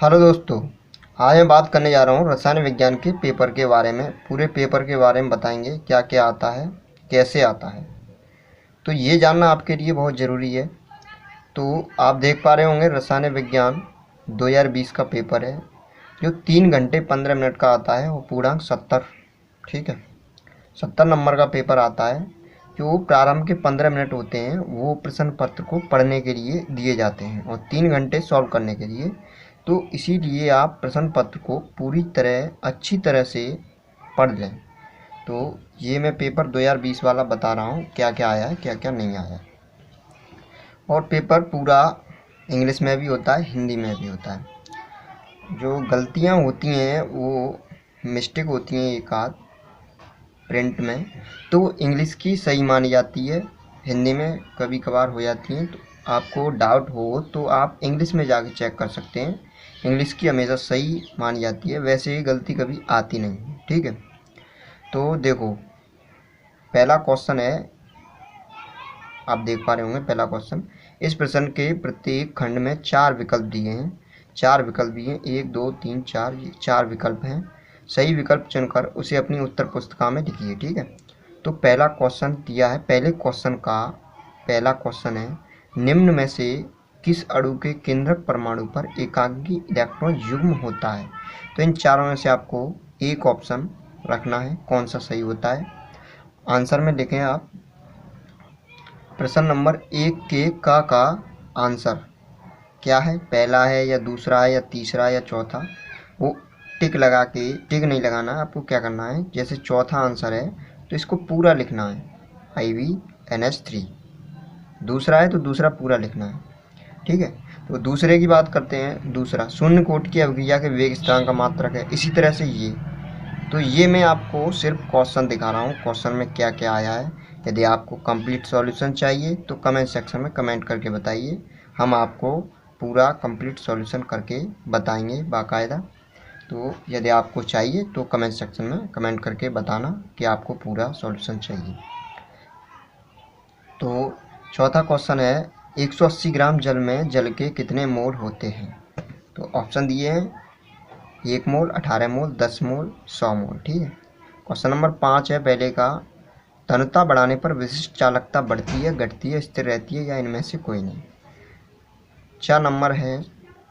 Hello दोस्तों। आज मैं बात करने जा रहा हूँ रसायन विज्ञान के पेपर के बारे में। पूरे पेपर के बारे में बताएंगे क्या क्या आता है, कैसे आता है। तो ये जानना आपके लिए बहुत ज़रूरी है। तो आप देख पा रहे होंगे रसायन विज्ञान 2020 का पेपर है जो 3 घंटे 15 मिनट का आता है और पूर्णांक 70। ठीक है, 70 नंबर का पेपर आता है। जो प्रारंभ के 15 मिनट होते हैं वो प्रश्न पत्र को पढ़ने के लिए दिए जाते हैं और 3 घंटे सॉल्व करने के लिए। तो इसीलिए आप प्रश्न पत्र को पूरी तरह अच्छी तरह से पढ़ लें। तो ये मैं पेपर 2020 वाला बता रहा हूँ क्या क्या आया है, क्या क्या नहीं आया है। और पेपर पूरा इंग्लिश में भी होता है, हिंदी में भी होता है। जो गलतियाँ होती हैं वो मिस्टेक होती हैं एक आध प्रिंट में, तो इंग्लिश की सही मानी जाती है, हिंदी में कभी कभार हो जाती हैं। तो आपको डाउट हो तो आप इंग्लिश में जाके चेक कर सकते हैं। इंग्लिश की हमेशा सही मानी जाती है, वैसे ही गलती कभी आती नहीं है। ठीक है, तो देखो पहला क्वेश्चन है, आप देख पा रहे होंगे पहला क्वेश्चन। इस प्रश्न के प्रत्येक खंड में 4 विकल्प दिए हैं। 4 विकल्प दिए, 1 2 3 4, ये 4 विकल्प हैं। सही विकल्प चुनकर उसे अपनी उत्तर पुस्तिका में लिखिए। ठीक है, तो पहला क्वेश्चन दिया है। पहले क्वेश्चन का पहला क्वेश्चन है, निम्न में से किस अणु के केंद्रक परमाणु पर एकाकी इलेक्ट्रॉन युग्म होता है। तो इन चारों में से आपको एक ऑप्शन रखना है, कौन सा सही होता है। आंसर में लिखें आप प्रश्न नंबर 1 के का आंसर क्या है, पहला है या दूसरा है या तीसरा या चौथा। वो टिक लगा के, टिक नहीं लगाना है आपको, क्या करना है जैसे चौथा आंसर है तो इसको पूरा लिखना है IVNH3। दूसरा है तो दूसरा पूरा लिखना है। ठीक है, तो दूसरे की बात करते हैं। दूसरा शून्य कोटि की अभिक्रिया के वेग स्थिरांक का मात्रक है। इसी तरह से ये, तो ये मैं आपको सिर्फ क्वेश्चन दिखा रहा हूँ, क्वेश्चन में क्या क्या आया है। यदि आपको कंप्लीट सॉल्यूशन चाहिए तो कमेंट सेक्शन में कमेंट करके बताइए, हम आपको पूरा कंप्लीट सॉल्यूशन करके बताएंगे बाकायदा। तो यदि आपको चाहिए तो कमेंट सेक्शन में कमेंट करके बताना कि आपको पूरा सॉल्यूशन चाहिए। तो चौथा क्वेश्चन है, 180 ग्राम जल में जल के कितने मोल होते हैं। तो ऑप्शन दिए हैं 1 मोल, 18 मोल, 10 मोल, 100 मोल। ठीक है, क्वेश्चन नंबर 5 है पहले का, तनुता बढ़ाने पर विशिष्ट चालकता बढ़ती है, घटती है, स्थिर रहती है या इनमें से कोई नहीं। 4 नंबर है,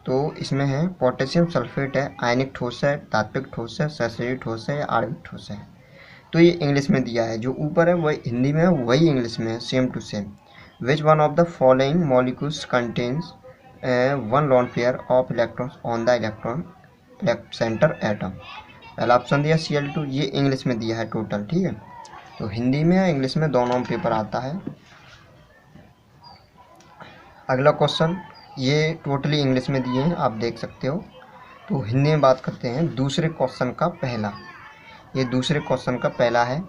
तो इसमें है पोटेशियम सल्फेट है, आयनिक ठोस है, तात्विक ठोस है, सल्फ्यूरिक ठोस है या आणविक ठोस है। तो ये इंग्लिश में दिया है, जो ऊपर है वही हिंदी में है, वही इंग्लिश में है, same to same. Which one of the following molecules contains 1 lone pair of electrons on the electron centre atom. पहला ऑप्शन दिया Cl2, ये इंग्लिश में दिया है टोटल। ठीक है, तो हिंदी में या इंग्लिश में दोनों में पेपर आता है। अगला क्वेश्चन, ये टोटली इंग्लिश में दिए हैं, आप देख सकते हो। तो हिंदी में बात करते हैं दूसरे क्वेश्चन का पहला। ये दूसरे क्वेश्चन का पहला है,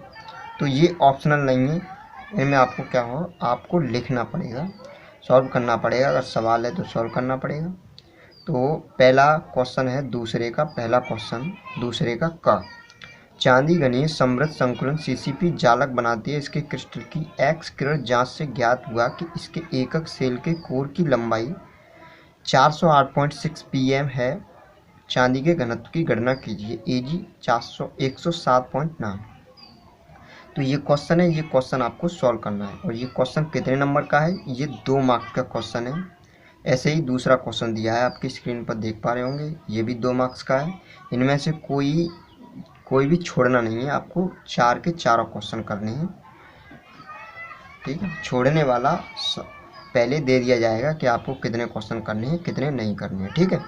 तो ये ऑप्शनल नहीं है, इनमें आपको क्या हो, आपको लिखना पड़ेगा, सॉल्व करना पड़ेगा। अगर सवाल है तो सॉल्व करना पड़ेगा। तो पहला क्वेश्चन है दूसरे का, पहला क्वेश्चन दूसरे का चांदी घनीय समृद्ध संकुलन CCP जालक बनाती है। इसके क्रिस्टल की एक्स किरण जांच से ज्ञात हुआ कि इसके एकक सेल के कोर की लंबाई 408.6 pm है। चांदी के घनत्व की गणना कीजिए। Ag 107.9। तो ये क्वेश्चन है, ये क्वेश्चन आपको सॉल्व करना है। और ये क्वेश्चन कितने नंबर का है, ये 2 मार्क्स का क्वेश्चन है। ऐसे ही दूसरा क्वेश्चन दिया है, आपकी स्क्रीन पर देख पा रहे होंगे, ये भी 2 मार्क्स का है। इनमें से कोई भी छोड़ना नहीं है, आपको 4 के चारों क्वेश्चन करने हैं। ठीक है, छोड़ने वाला पहले दे दिया जाएगा कि आपको कितने क्वेश्चन करने हैं, कितने नहीं करने हैं। ठीक है,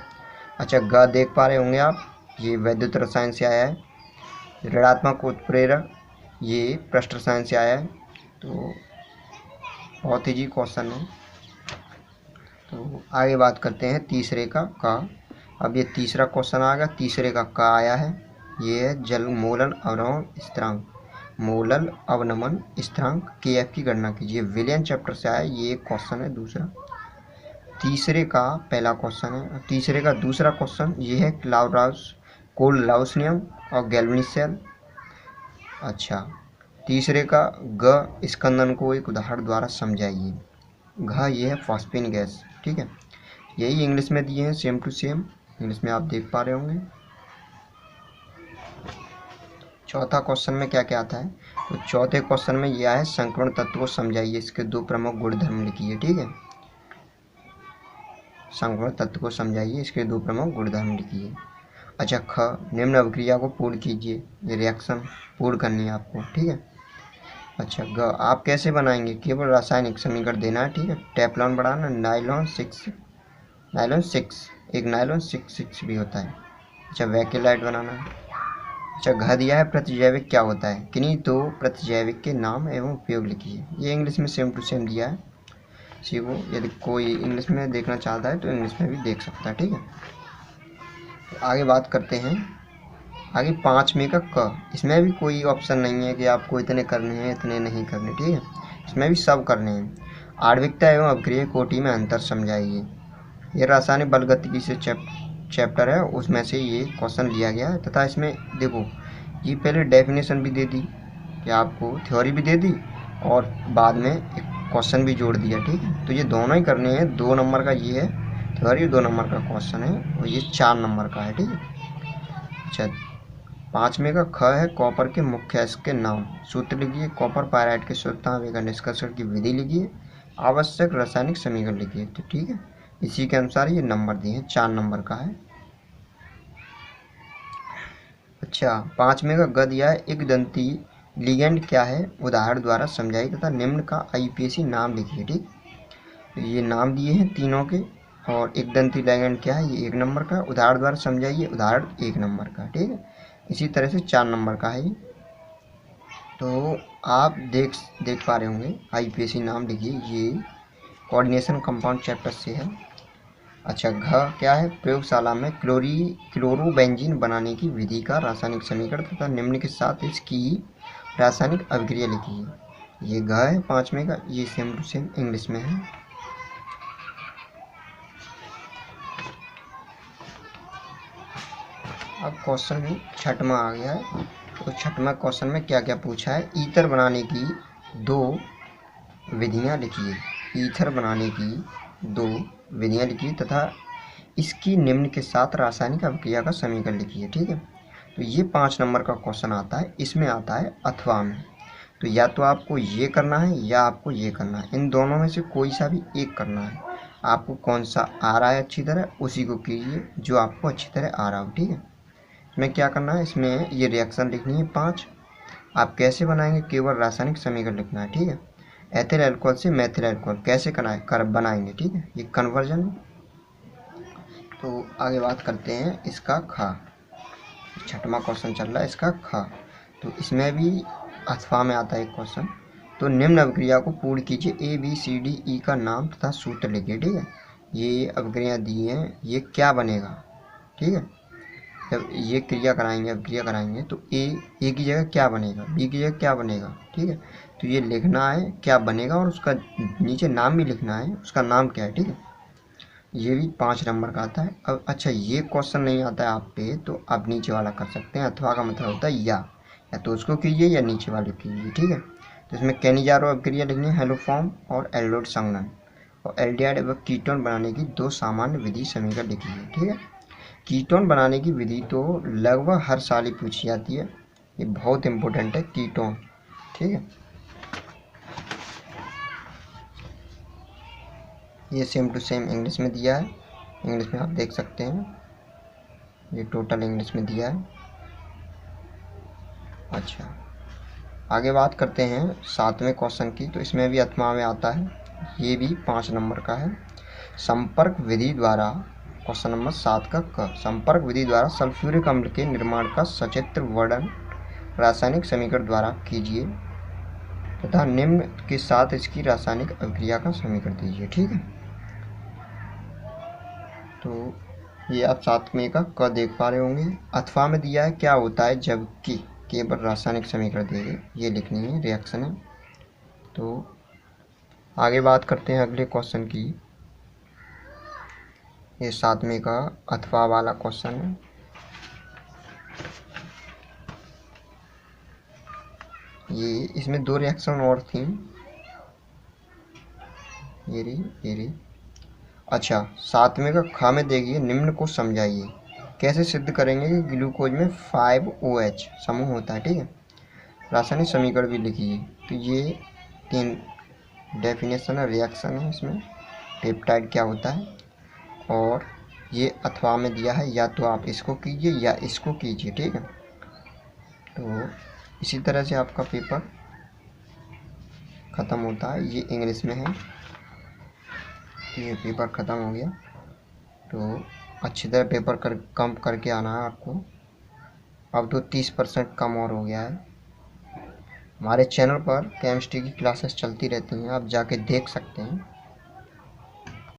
अच्छा ग देख पा रहे होंगे आप, ये वैद्युत रसायन से आया है। ऋणात्मक उत्प्रेरक, ये पृष्ठ रसायन से आया है। तो बहुत ईजी क्वेश्चन है। तो आगे बात करते हैं तीसरे का। अब ये तीसरा क्वेश्चन आ गया, तीसरे का आया है। ये है जल मोलन अवनमन स्थिरांक, मोलल अवनमन स्थिरांक KF की गणना कीजिए। विलियन चैप्टर से आया, ये एक क्वेश्चन है दूसरा। तीसरे का पहला क्वेश्चन है, तीसरे का दूसरा क्वेश्चन ये है कोल-राउस नियम और गैल्वेनी सेल। अच्छा, तीसरे का ग स्कंदन को एक उदाहरण द्वारा समझाइए। घ ये है फॉस्फीन गैस। ठीक है, यही इंग्लिश में दिए हैं सेम टू सेम, इंग्लिश में आप देख पा रहे होंगे। चौथा क्वेश्चन में क्या क्या आता है, तो चौथे क्वेश्चन में यह है संकरण तत्व को समझाइए, इसके दो प्रमुख गुणधर्म लिखिए। ठीक है, संकरण तत्व को समझाइए, इसके दो प्रमुख गुणधर्म लिखिए। अच्छा, ख निम्न अभिक्रिया को पूर्ण कीजिए, ये रिएक्शन पूर्ण करनी है आपको। ठीक है। अच्छा, ग आप कैसे बनाएंगे, केवल रासायनिक समीकरण देना है। ठीक है, टेफ्लॉन बढ़ाना, नाइलॉन 6 एक नाइलॉन 6 भी होता है। अच्छा, वैक्यूलाइट बनाना है। अच्छा, घ दिया है प्रतिजैविक क्या होता है, किन्हीं दो प्रतिजैविक के नाम एवं उपयोग लिखिए। ये इंग्लिश में सेम टू सेम दिया है, इसी को यदि कोई इंग्लिश में देखना चाहता है तो इंग्लिश में भी देख सकता है। ठीक है, तो आगे बात करते हैं। आगे 5 में का क, इसमें भी कोई ऑप्शन नहीं है कि आपको इतने करने हैं इतने नहीं करने। ठीक है, इसमें भी सब करने हैं। आणविकता एवं अपग्रेय कोटि में अंतर समझाइए, ये रासायनिक बलगतिकी से चैप्टर है, उसमें से ये क्वेश्चन लिया गया है। तथा इसमें देखो, ये पहले डेफिनेशन भी दे दी कि आपको थ्योरी भी दे दी और बाद में एक क्वेश्चन भी जोड़ दिया। ठीक है, तो ये दोनों ही करने हैं। 2 नंबर का ये है थ्योरी, 2 नंबर का क्वेश्चन है और ये 4 नंबर का है। ठीक है। अच्छा, 5 में का ख है कॉपर के मुख्य अयस्क के नाम, सूत्र लिखिए। कॉपर पायराइट के शुद्धता निष्कर्षण की विधि लिखिए। आवश्यक रासायनिक समीकरण लिखिए। तो ठीक है, इसी के अनुसार ये नंबर दिए हैं, 4 नंबर का है। अच्छा, 5 में का ग दिया है एक दंती लिगेंड क्या है, उदाहरण द्वारा समझाइए तथा निम्न का आईपीएसी नाम लिखिए। ठीक, तो ये नाम दिए हैं तीनों के। और एक दंती लिगेंड क्या है, ये 1 नंबर का, उदाहरण द्वारा समझाइए, उदाहरण 1 नंबर का। ठीक है, इसी तरह से 4 नंबर का है ये। तो आप देख पा रहे होंगे, आईपीएसी नाम लिखिए, ये कोऑर्डिनेशन कंपाउंड चैप्टर से है। अच्छा, घ क्या है, प्रयोगशाला में क्लोरोबेंजीन बनाने की विधि का रासायनिक समीकरण तथा निम्न के साथ इसकी रासायनिक अभिक्रिया लिखिए। ये घ है 5वें का, ये सेम टू सेम इंग्लिश में है। अब क्वेश्चन 6वां आ गया है। तो 6वां क्वेश्चन में क्या क्या पूछा है, ईथर बनाने की 2 विधियां लिखिए। ईथर बनाने की 2 विधियां लिखिए तथा इसकी निम्न के साथ रासायनिक अभिक्रिया का समीकरण लिखिए। ठीक है, तो ये 5 नंबर का क्वेश्चन आता है, इसमें आता है अथवा में। तो या तो आपको ये करना है या आपको ये करना है, इन दोनों में से कोई सा भी एक करना है। आपको कौन सा आ रहा है अच्छी तरह, उसी को कीजिए जो आपको अच्छी तरह आ रहा हो। ठीक है, इसमें क्या करना है, इसमें ये रिएक्शन लिखनी है 5। आप कैसे बनाएंगे, केवल रासायनिक समीकरण लिखना है। ठीक है, एथिल अल्कोहल से मेथिल अल्कोहल कैसे बनाएंगे। ठीक है, ये कन्वर्जन। तो आगे बात करते हैं इसका खा, 6वां क्वेश्चन चल रहा है इसका खा। तो इसमें भी अथवा में आता है एक क्वेश्चन। तो निम्न अभिक्रिया को पूर्ण कीजिए, ABCDE का नाम तथा सूत्र लिखिए। ठीक है, ये अभिक्रिया दी हैं, ये क्या बनेगा। ठीक है, जब ये क्रिया कराएंगे, अभिक्रिया कराएंगे तो ए की जगह क्या बनेगा, बी की जगह क्या बनेगा। ठीक है, तो ये लिखना है क्या बनेगा और उसका नीचे नाम भी लिखना है, उसका नाम क्या है। ठीक है, ये भी 5 नंबर का आता है। अब अच्छा, ये क्वेश्चन नहीं आता है आप पे तो आप नीचे वाला कर सकते हैं। अथवा का मतलब होता है या तो उसको कीजिए या नीचे वाले कीजिए। ठीक है, तो इसमें कैनिजारो अभिक्रिया लिखनी है, हेलोफॉर्म और एल्डोड संघनन, और एल्डिहाइड एवं कीटोन बनाने की 2 सामान्य विधि समीकरण लिखी है। ठीक है, कीटोन बनाने की विधि तो लगभग हर साल ही पूछी जाती है, ये बहुत इंपॉर्टेंट है कीटोन। ठीक है, ये सेम टू सेम इंग्लिश में दिया है, इंग्लिश में आप देख सकते हैं, ये टोटल इंग्लिश में दिया है। अच्छा, आगे बात करते हैं 7वें क्वेश्चन की। तो इसमें भी अथवा में आता है, ये भी 5 नंबर का है। संपर्क विधि द्वारा, क्वेश्चन नंबर 7 का क, संपर्क विधि द्वारा सल्फ्यूरिक अम्ल के निर्माण का सचित्र वर्णन रासायनिक समीकरण द्वारा कीजिए तथा निम्न के साथ इसकी रासायनिक अभिक्रिया का समीकरण दीजिए। ठीक है, तो ये आप 7वें का क देख पा रहे होंगे। अथवा में दिया है क्या होता है जबकि केवल रासायनिक समीकरण देंगे, ये लिखनी है, रिएक्शन है। तो आगे बात करते हैं अगले क्वेश्चन की। ये 7वें का अथवा वाला क्वेश्चन है। ये इसमें 2 रिएक्शन और थी, ये रही। अच्छा, 7वें का खा में देखिए, निम्न को समझाइए। कैसे सिद्ध करेंगे कि ग्लूकोज में 5OH समूह होता है, ठीक है। रासायनिक समीकरण भी लिखिए। तो ये 3 डेफिनेशन है, रिएक्शन है इसमें। पेप्टाइड क्या होता है, और ये अथवा में दिया है, या तो आप इसको कीजिए या इसको कीजिए, ठीक है। तो इसी तरह से आपका पेपर ख़त्म होता है। ये इंग्लिश में है, तो ये पेपर ख़त्म हो गया। तो अच्छी तरह पेपर कम करके आना है आपको। अब तो 30% कम और हो गया है। हमारे चैनल पर केमिस्ट्री की क्लासेस चलती रहती हैं, आप जाके देख सकते हैं।